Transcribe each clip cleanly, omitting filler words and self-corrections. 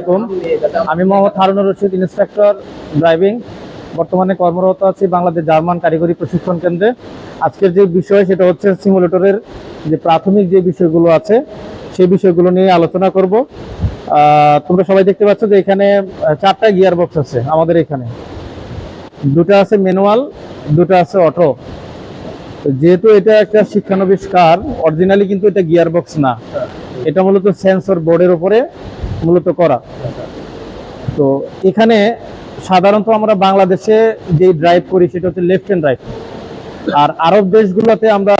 আলাইকুম। আমি Mohammad Harunur Rashid, instructor driving. বর্তমানে কর্মরত আছি বাংলাদেশ জার্মান কারিগরি প্রশিক্ষণ কেন্দ্রে। আজকের যে বিষয় সেটা হচ্ছে সিমুলেটরের যে প্রাথমিক যে বিষয়গুলো আছে সেই বিষয়গুলো নিয়ে আলোচনা করব। তোমরা সবাই দেখতে পাচ্ছ যে এখানে 4টা গিয়ার বক্স আছে আমাদের এখানে। 2টা আছে ম্যানুয়াল, 2টা আছে অটো। যেহেতু এটা একটা শিক্ষানবিশ কার, অরিজিনালি কিন্তু এটা গিয়ার বক্স না, এটা মূলত সেন্সর বোর্ডের উপরে মূলত করা। তো এখানে সাধারণত আমরা বাংলাদেশে যে ড্রাইভ করি সেটা হচ্ছে লেফট হ্যান্ড ড্রাইভ, আর আরব দেশগুলোতে আমরা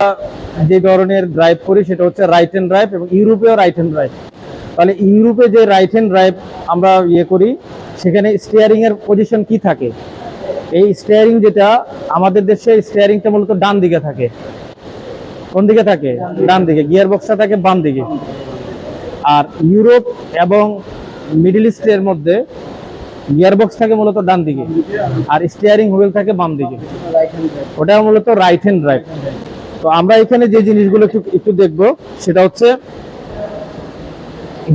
যে ধরনের ড্রাইভ করি সেটা হচ্ছে রাইট হ্যান্ড ড্রাইভ, এবং ইউরোপেও রাইট হ্যান্ড ড্রাইভ। তাহলে ইউরোপে যে রাইট হ্যান্ড ড্রাইভ আমরা করি, সেখানে স্টিয়ারিং এর পজিশন কি থাকে? এই স্টিয়ারিং যেটা আমাদের দেশে, স্টিয়ারিংটা মূলত ডান দিকে থাকে। কোন দিকে থাকে? ডান দিকে। গিয়ার বক্সটা থাকে বাম দিকে। আর ইউরোপ এবং মিডল ইস্টের মধ্যে গিয়ার বক্স থাকে মূলত ডান দিকে, আর স্টিয়ারিং হুইল থাকে বাম দিকে। ওটা মূলত রাইট হ্যান্ড ড্রাইভ। তো আমরা এখানে যে জিনিসগুলো একটু দেখবো সেটা হচ্ছে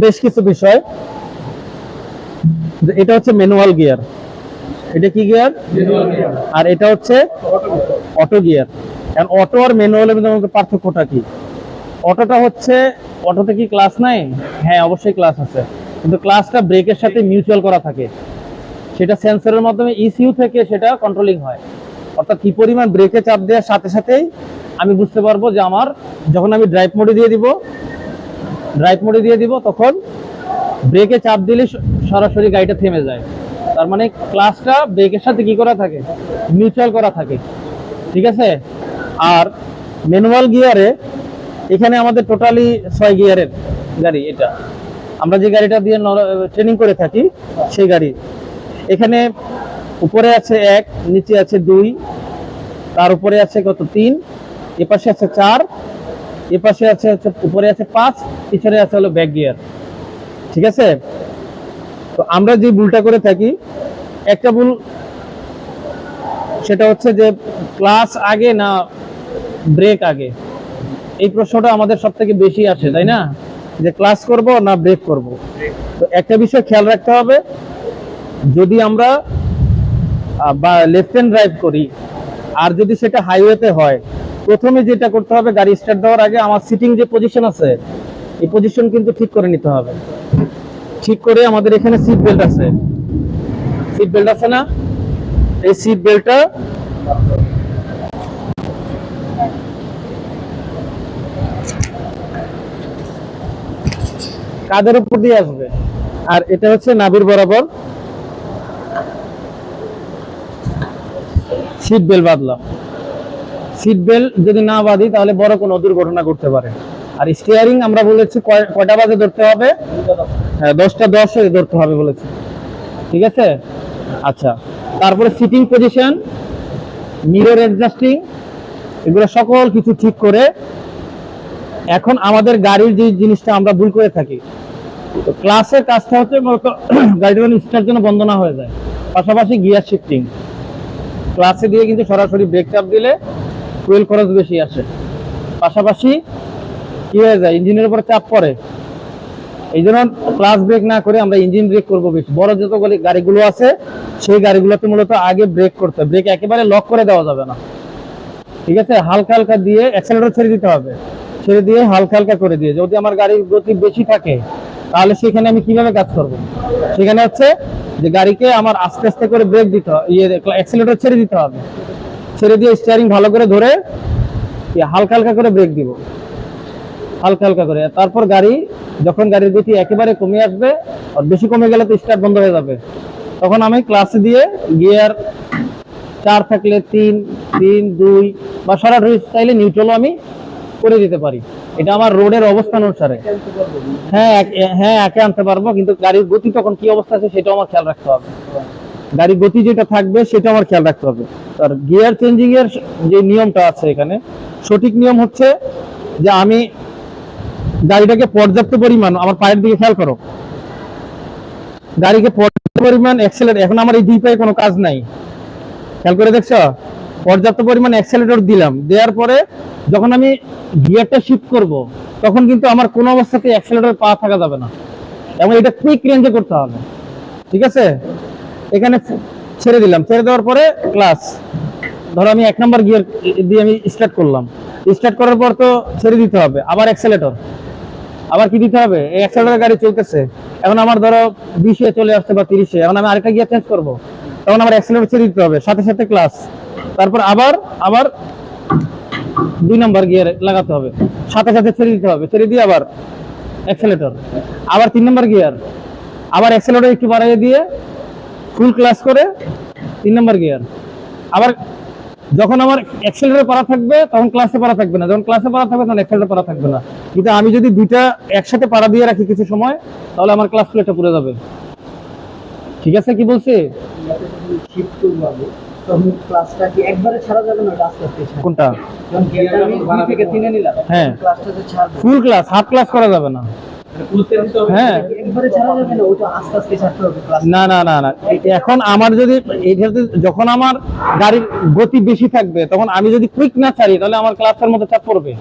বেশ কিছু বিষয়। এটা হচ্ছে ম্যানুয়াল গিয়ার। এটা কি গিয়ার? আর এটা হচ্ছে অটো গিয়ার। কারণ অটো আর ম্যানুয়ালের মধ্যে পার্থক্যটা কি? অটোটা হচ্ছে, অটোতে কি ক্লাস নাই? হ্যাঁ, অবশ্যই ক্লাস আছে, কিন্তু ক্লাসটা ব্রেকের সাথে মিউচুয়াল করা থাকে। সেটা সেন্সরের মাধ্যমে ইসিইউ থেকে সেটা কন্ট্রোলিং হয়। অর্থাৎ কি পরিমাণ ব্রেকে চাপ দেওয়ার সাথে সাথেই আমি বুঝতে পারবো যে আমার, যখন আমি ড্রাইভ মোডে দিয়ে দিব তখন ব্রেকে চাপ দিলে সরাসরি গাড়িটা থেমে যায়। তার মানে ক্লাসটা ব্রেকের সাথে কি করা থাকে? মিউচুয়াল করা থাকে। ঠিক আছে। আর ম্যানুয়াল গিয়ারে এখানে আমাদের টোটালি 6 গিয়ারের গাড়ি। এটা আমরা যে গাড়িটা দিয়ে ট্রেনিং করে থাকি সেই গাড়ি। এখানে উপরে আছে 1, নিচে আছে 2, তার উপরে আছে কত? 3, এপাশে আছে 4, এপাশে আছে উপরে আছে 5, পিছনে আছে হলো ব্যাক গিয়ার। ঠিক আছে। তো আমরা যে ভুলটা করে থাকি, একটা ভুল সেটা হচ্ছে যে ক্লাস আগে না ব্রেক আগে। এই প্রশ্নটা আমাদের সব থেকে বেশি আসে, তাই না? যে ক্লাস করব না ব্রেক করব। তো একটা বিষয় খেয়াল রাখতে হবে, যদি আমরা লেফট হ্যান্ড ড্রাইভ করি আর যদি সেটা হাইওয়েতে হয়, প্রথমে যেটা করতে হবে, গাড়ি স্টার্ট দেওয়ার আগে আমার সিটিং যে পজিশন আছে এই পজিশন কিন্তু ঠিক করে নিতে হবে। ঠিক করে আমাদের এখানে সিট বেল্ট আছে, না? এই সিট বেল্টটা কাঁধের উপর দিয়ে আসবে, আর এটা হচ্ছে নাভির বরাবর সিট বেল্ট বাঁধলাম। সিট বেল্ট যদি না বাঁধি তাহলে বড় কোনো দুর্ঘটনা ঘটতে পারে। আর স্টিয়ারিং আমরা বলেছি কয়টা বাজে ধরতে হবে? হ্যাঁ, 10টা 10 ধরতে হবে বলেছি। ঠিক আছে। আচ্ছা, তারপরে সিটিং পজিশন, মিরর অ্যাডজাস্টিং, এগুলো সকল কিছু ঠিক করে এখন আমাদের গাড়ির যে জিনিসটা আমরা ভুল করে থাকি, তো ক্লাসের কাজটা হচ্ছে গাড়িটা যেন স্টার্ট যেন বন্ধ না হয়ে যায়। পাশাপাশি গিয়ার শিফটিং ক্লাসে দিয়ে কিন্তু সরাসরি ব্রেক চাপ দিলে ফুয়েল খরচ বেশি আসে। পাশাপাশি কি হয়ে যায়? ইঞ্জিনের উপর চাপ পড়ে। এই জন্য ক্লাস ব্রেক না করে আমরা ইঞ্জিন ব্রেক করবো বেশি। বড় যত গাড়িগুলো আছে সেই গাড়িগুলোতে মূলত আগে ব্রেক করতে হবে। ব্রেক একেবারে লক করে দেওয়া যাবে না। ঠিক আছে। হালকা হালকা দিয়ে অ্যাক্সেলারেটর ছেড়ে দিতে হবে, ছেড়ে দিয়ে হালকা হালকা করে দিয়ে। যদি আমার গাড়ির গতি বেশি থাকে তাহলে সেখানে আমি কিভাবে কাজ করব? সেখানে হচ্ছে যে গাড়িকে আমার আস্তে আস্তে করে ব্রেক দিতে হবে, অ্যাক্সেলারেটর ছেড়ে দিতে হবে। ছেড়ে দিয়ে স্টিয়ারিং ভালো করে ধরে হালকা হালকা করে ব্রেক দিব, হালকা হালকা করে। তারপর যখন গাড়ির গতি একেবারে কমে আসবে, আর বেশি কমে গেলে তো স্টার্ট বন্ধ হয়ে যাবে, তখন আমি ক্লাসে দিয়ে গিয়ার 4 থাকলে 3, 3, 2 বা সরাসরি চাইলে নিউট্রালও আমি করে দিতে পারি। এটা আমার রোডের অবস্থান অনুসারে। হ্যাঁ, একে আনতে পারবো, কিন্তু গাড়ির গতি তখন কি অবস্থা আছে সেটাও আমার খেয়াল রাখতে হবে। গাড়ির গতি যেটা থাকবে সেটা আমার খেয়াল রাখতে হবে। আর গিয়ার চেঞ্জিং এর যে নিয়মটা আছে এখানে, সঠিক নিয়ম হচ্ছে যে আমি গাড়িটাকে পর্যাপ্ত পরিমাণ, আমার পায়ের দিকে খেয়াল করো, গাড়িকে পর্যাপ্ত পরিমাণ অ্যাক্সেলারেটর, এখন আমার এই 2 পায়ে কোনো কাজ নাই, খেয়াল করে দেখছো? পর্যাপ্ত পরিমাণ অ্যাক্সেলারেটর দিলাম, দেওয়ার পরে যখন আমি গিয়ারটা শিফট করব তখন কিন্তু আমার কোনো অবস্থাতে অ্যাক্সেলারেটর পা থাকা যাবে না। এবং এটা কুইক রেঞ্জে করতে হবে, ঠিক আছে। এখানে ছেড়ে দিলাম, ছেড়ে দেওয়ার পরে ক্লাস, ধরো আমি 1 নাম্বার গিয়ার দিয়ে আমি স্টার্ট করলাম, স্টার্ট করার পর তো ছেড়ে দিতে হবে, আবার অ্যাক্সেলেটর, আবার কি দিতে হবে, এই অ্যাক্সেলেটর গাড়ি চলতেছে, এখন আমার ধরো 20-এ চলে আসছে বা 30-এ, এখন আমি আরেকটা গিয়ার চেঞ্জ করব, তখন আমার অ্যাক্সেলেটর ছেড়ে দিতে হবে, সাথে সাথে ক্লাস, তারপর আবার আবার 2 নাম্বার গিয়ার লাগাতে হবে, সাথে সাথে ছেড়ে দিতে হবে, ছেড়ে দিয়ে আবার অ্যাক্সেলেটর, আবার 3 নাম্বার গিয়ার, আবার অ্যাক্সেলেটর একটু বাড়িয়ে দিয়ে ফুল ক্লাস করে 3 নাম্বার গিয়ার। আবার যখন আমার অ্যাক্সেলেটর পারা থাকবে তখন ক্লাসে পারা থাকবে না, যখন ক্লাসে পারা থাকবে তখন অ্যাক্সেলেটর পারা থাকবে না। কিন্তু আমি যদি দুইটা একসাথে পারা দিয়ে রাখি কিছু সময়, তাহলে আমার ক্লাস প্লেটটা পুরো যাবে। ঠিক আছে, কি বলছি? শিফট করব আমি, তখন ক্লাসটা কি একবারে ছাড়া যাবে না, আস্তে আস্তে ছাড়া? কোনটা? যখন গিয়ারটা আমি 2 থেকে 3 এ নিলাম, হ্যাঁ, ক্লাসটা যে ছাড়বো, ফুল ক্লাস, হাফ ক্লাস করা যাবে না। হ্যাঁ, একবারে ছাড়া যাবে না, ওটা আস্তে আস্তে ছাড়তে হবে ক্লাস। না না না না, এখন আমার যদি এইটাতে যখন আমার গাড়ির গতি বেশি থাকবে, তখন আমি যদি কুইক না ছাড়ি তাহলে আমার ক্লাসের মধ্যে চাপ পড়বে,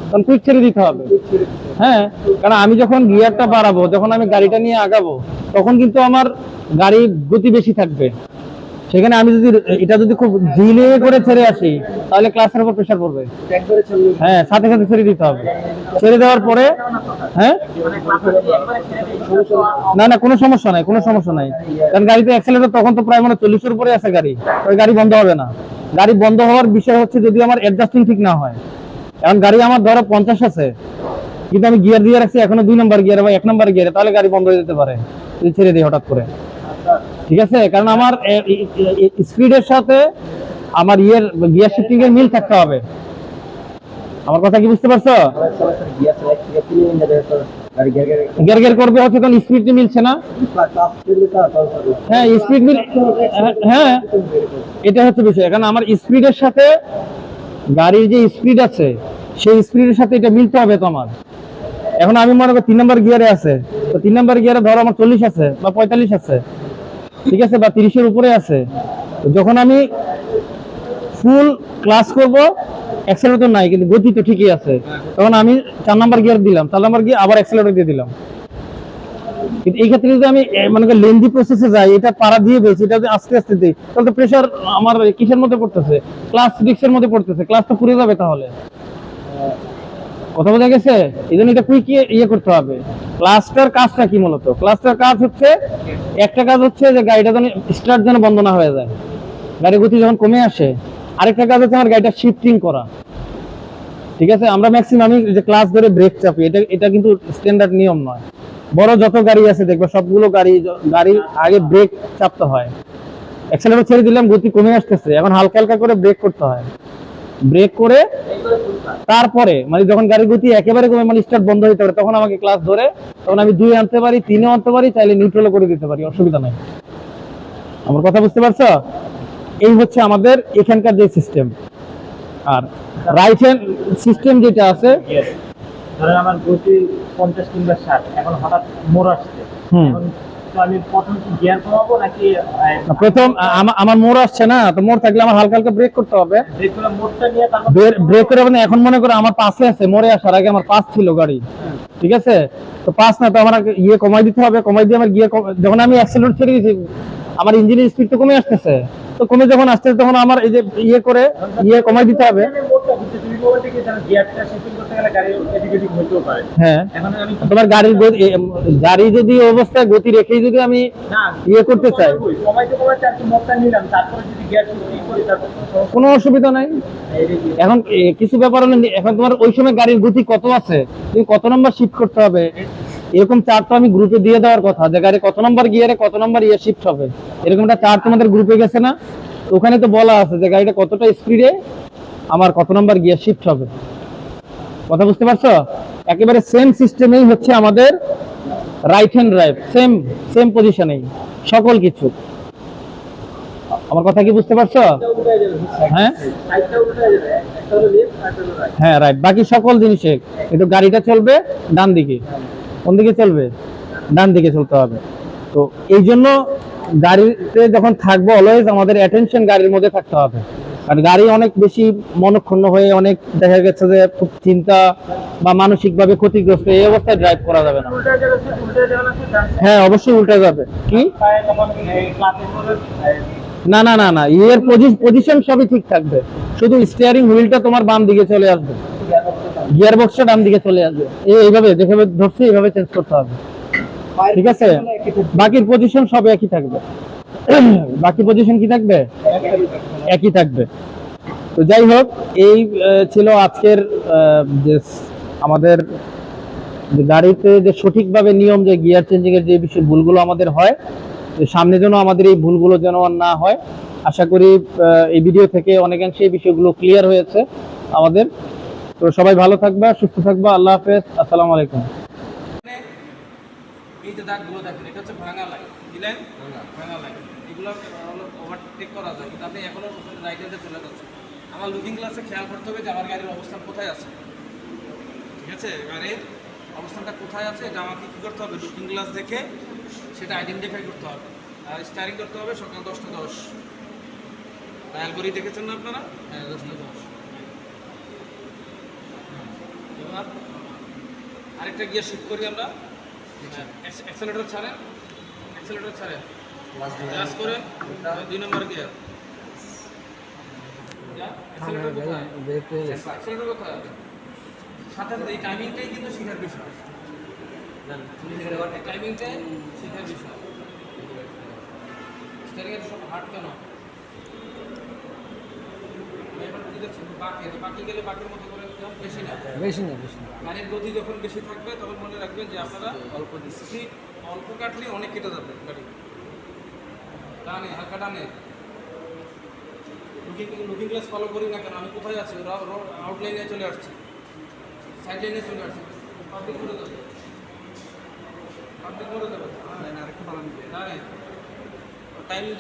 তখন কুইক ছেড়ে দিতে হবে। হ্যাঁ, কারণ আমি যখন গিয়ারটা বাড়াবো, যখন আমি গাড়িটা নিয়ে আগাবো, তখন কিন্তু আমার গাড়ির গতি বেশি থাকবে, সেখানে আমি যদি এটা যদি খুব ধীরে করে ছেড়ে আসি, তাহলে ক্লাসের উপর প্রেশার পড়বে। একবারে ছাড়লে হ্যাঁ, সাথে সাথে ছেড়ে দিতে হবে, ছেড়ে দেওয়ার পরে হ্যাঁ, না না, কোনো সমস্যা নাই, কোনো সমস্যা নাই, কারণ গাড়িতে অ্যাক্সেলেটর তখন তো প্রায় মানে 40-এর উপরে আছে গাড়ি, ওই গাড়ি বন্ধ হবে না। গাড়ি বন্ধ হওয়ার বিষয় হচ্ছে যদি আমার অ্যাডজাস্টিং ঠিক না হয়। এখন গাড়ি আমার ধরো 50 আছে, কিন্তু আমি গিয়ার দিয়ে রাখছি এখনো 2 নাম্বার গিয়ারে বা 1 নাম্বার গিয়ারে, তাহলে গাড়ি বন্ধ হয়ে যেতে পারে যদি ছেড়ে দিই হঠাৎ করে। ঠিক আছে, কারণ আমার স্পিডের সাথে আমার গিয়ার শিফটিং এর মিল থাকতে হবে। আমার কথা কি বুঝতে পারছো? গিয়ার সেলেক্ট থেকে 3 এ নিয়ে যাবে, গাড়ি গিয়ার গিয়ার করবে হচ্ছে তখন স্পিড মিলছে না। ক্লাস দিলে তো হ্যাঁ, স্পিড মিল, হ্যাঁ, এটা হচ্ছে বিষয়। কারণ আমার স্পিডের সাথে গাড়ির যে স্পিড আছে, সেই স্পিডের সাথে এটা মিলতে হবে তো আমার। এখন আমি মনে করি 3 নাম্বার গিয়ারে আছে, তো 3 নাম্বার গিয়ারে ধরো আমার 40 আছে বা 45 আছে, ঠিক আছে, বা 30-এর উপরে আছে, তো যখন আমি ফুল ক্লাস করব, অ্যাক্সেলারেটর নাই কিন্তু গতি তো ঠিকই আছে, তখন আমি 4 নাম্বার গিয়ার দিলাম, 4 নাম্বার গিয়ার আবার অ্যাক্সেলারেটর দিয়ে দিলাম। কিন্তু এই ক্ষেত্রে যদি আমি মানে লেন্দি প্রসেসে যাই, এটা পারা দিয়ে বলছি, এটা যদি আস্তে আস্তে দিই, তাহলে তো প্রেশার আমার কিসের মধ্যে পড়তেছে, ক্লাস ডিস্কের মধ্যে পড়তেছে, ক্লাস তো পুড়ে যাবে তাহলে। কথা বোঝা গেছে? এই জন্য এটা কুইক ইয়ে করতে হবে। ক্লাসটার কাজটা কি মূলত? ক্লাসটার কাজ হচ্ছে, একটা কাজ হচ্ছে যে গাড়িটা যেন স্টার্ট যেন বন্ধ না হয়ে যায়, গাড়ির গতি যখন কমে আসে। আরেকটা কাজ হচ্ছে আমার গাড়িটা শিফটিং করা। ঠিক আছে, আমরা ম্যাক্সিমাম যে ক্লাস ধরে ব্রেক চাপি, এটা কিন্তু স্ট্যান্ডার্ড নিয়ম নয়। বড় যত গাড়ি আছে দেখবে সবগুলো গাড়ির আগে ব্রেক চাপতে হয়, অ্যাক্সেলারেটর ছেড়ে দিলাম, গতি কমে আসতেছে, এখন হালকা হালকা করে ব্রেক করতে হয়, ব্রেক করে তারপরে মানে যখন গাড়ির গতি একেবারে কমে মানে স্টার্ট বন্ধ হইতে পারে, তখন আমাকে ক্লাস ধরে, তখন আমি 2 আনতে পারি, 3 আনতে পারি, চাইলে নিউট্রালও করে দিতে পারি, অসুবিধা নাই। আমার কথা বুঝতে পারছো? এই হচ্ছে আমাদের এখানকার যে সিস্টেম। আর রাইট হ্যান্ড সিস্টেম যেটা আছে, ধরেন আমার গতি 50 কিংবা 60, এখন হঠাৎ মোড় আসছে, এখন তো আমি প্রথম কি গিয়ার কমাবো নাকি প্রথম আমার মোড় আসছে না, তো মোড় থাকলে আমার হালকা হালকা ব্রেক করতে হবে, ব্রেক করে মোড়টা নিয়ে তারপর ব্রেক করে মানে এখন মনে করো আমার পাশে আছে, মোড়ে আসার আগে আমার পাশ ছিল গাড়ি, ঠিক আছে, তো পাশ না, তো আমার ইয়ে কমাই দিতে হবে, কমাই দিয়ে আমার গিয়ে যখন আমি অ্যাক্সেলারেটর ছেড়ে দিয়েছি, আমার ইঞ্জিনের স্পিড তো কমে আসতেছে, তো কমে যখন আসতেছে তখন আমার এই যে ইয়ে কমাই দিতে হবে। মোড়টা দিতে তুমি বলতে কি জানো, গিয়ারটা শিফটিং করতে গেলে গাড়ি এদিক হইতেও পারে। হ্যাঁ, এখন আমি তোমার গাড়ি যদি অবস্থায় গতি রেখেই যদি আমি না ইয়ে করতে চাই, কমাইতে আর কি মোড়টা নিলাম, তারপরে যদি গিয়ার শিফটিং করি তারপর কোনো অসুবিধা নাই। এখন কিছু ব্যাপার হলো, এখন তোমার ওই সময় গাড়ির গতি কত আছে, তুমি কত নম্বর শিফট করতে হবে, এরকম চার্ট তো আমি গ্রুপে দিয়ে দেওয়ার কথা, যে গাড়ি কত নম্বর গিয়ারে কত নম্বর ইয়ে শিফট হবে, এরকম একটা চার্ট তোমাদের গ্রুপে গেছে না? তো ওখানে তো বলা আছে যে গাড়িটা কতটা স্পিডে আমার কত নম্বর গিয়ার শিফট হবে। কথা বুঝতে পারছো? একেবারে সেম সিস্টেমেই হচ্ছে আমাদের রাইট হ্যান্ড ড্রাইভ, সেম পজিশনেই সকল কিছু। আমার কথা কি বুঝতে পারছো? হ্যাঁ হ্যাঁ, রাইট, বাকি সকল জিনিসে কিন্তু গাড়িটা চলবে ডান দিকে। কোন দিকে চলবে? ডান দিকে চলতে হবে। তো এই জন্য গাড়িতে যখন থাকবো অলওয়েজ আমাদের অ্যাটেনশন গাড়ির মধ্যে থাকতে হবে। আর গাড়ি অনেক বেশি মনক্ষুণ্ণ হয়ে অনেক দেখা গেছে যে খুব চিন্তা বা মানসিক ভাবে ক্ষতিগ্রস্ত, এই অবস্থায় ড্রাইভ করা যাবে না। উল্টা যাবে উল্টা যাবে না স্যার? হ্যাঁ অবশ্যই উল্টে যাবে। কি পায়ে যখন এই ক্লাচে করে না না না না, এর পজিশন সবই ঠিক থাকবে, শুধু স্টিয়ারিং হুইলটা তোমার বাম দিকে চলে আসবে, গিয়ার বক্সটা ডান দিকে চলে আসবে। এইভাবে দেখে ধরছি, এইভাবে চেঞ্জ করতে হবে, ঠিক আছে? বাকির পজিশন সব একই থাকবে। বাকি পজিশন কি থাকবে? একই থাকবে। তো যাই হোক, এই ছিল আজকের যে আমাদের যে গাড়িতে যে সঠিকভাবে নিয়ম, যে গিয়ার চেঞ্জিং এর যে বিষয় ভুলগুলো আমাদের হয়, যে সামনে যেন আমাদের এই ভুলগুলো যেন আর না হয়। আশা করি এই ভিডিও থেকে অনেকাংশে এই বিষয়গুলো ক্লিয়ার হয়েছে আমাদের। তো সবাই ভালো থাকবা, সুস্থ থাকবা। আল্লাহ হাফেজ, আসসালামু আলাইকুম। এই যে দাগগুলো দেখেন, এটা হচ্ছে ভাঙা লাইন, দিলেন ভাঙা লাইন, এগুলো ওভারটেক করা যায়, কিন্তু আপনি এখনো রাইট হ্যান্ডে চলে যাচ্ছেন। আমার লুকিং গ্লাসে খেয়াল করতে হবে যে আমার গাড়ির অবস্থান কোথায় আছে, ঠিক আছে? গাড়ির অবস্থানটা কোথায় আছে এটা আমাকে কী করতে হবে, লুকিং গ্লাস দেখে সেটা আইডেন্টিফাই করতে হবে। আর স্টারিং করতে হবে সকাল 10টা 10। ডায়াল করেই দেখেছেন না আপনারা? হ্যাঁ 10টা 10। এবার আরেকটা গিয়ার শিফট করি আমরা, অ্যাক্সেলেটর ছাড়েন, অ্যাক্সেলেটর ছাড়েন, ক্লাস করেন, 2 নম্বর গিয়ার। অ্যাক্সেলেটর কোথায়? অ্যাক্সেলেটর কোথায়? সাথে সাথে এই টাইমিংটাই কিন্তু শেখার বিষয়, টাইমিংটাই শেখার বিষয়। স্টিয়ারিংয়ের সব হার্ড কেন? এবার কি দেখছেন বাকি গেলে বাকির মতো করে বেশি না, গাড়ির গতি যখন বেশি থাকবে তখন মনে রাখবেন যে আপনারা অল্প স্পিড অল্প কাটলে অনেক কেটে যাবে গাড়ি। ডানে হালকা ডানে, লুকিং গ্লাস ফলো করি না কেন, আমি কোথায় আছি? আউটলাইনে চলে আসছি, সাইড লাইনে চলে আসছি, পাবলিক করে যাবে, পাবলিক করে যাবে। আরেকটু বাড়ান, ডানে টাইম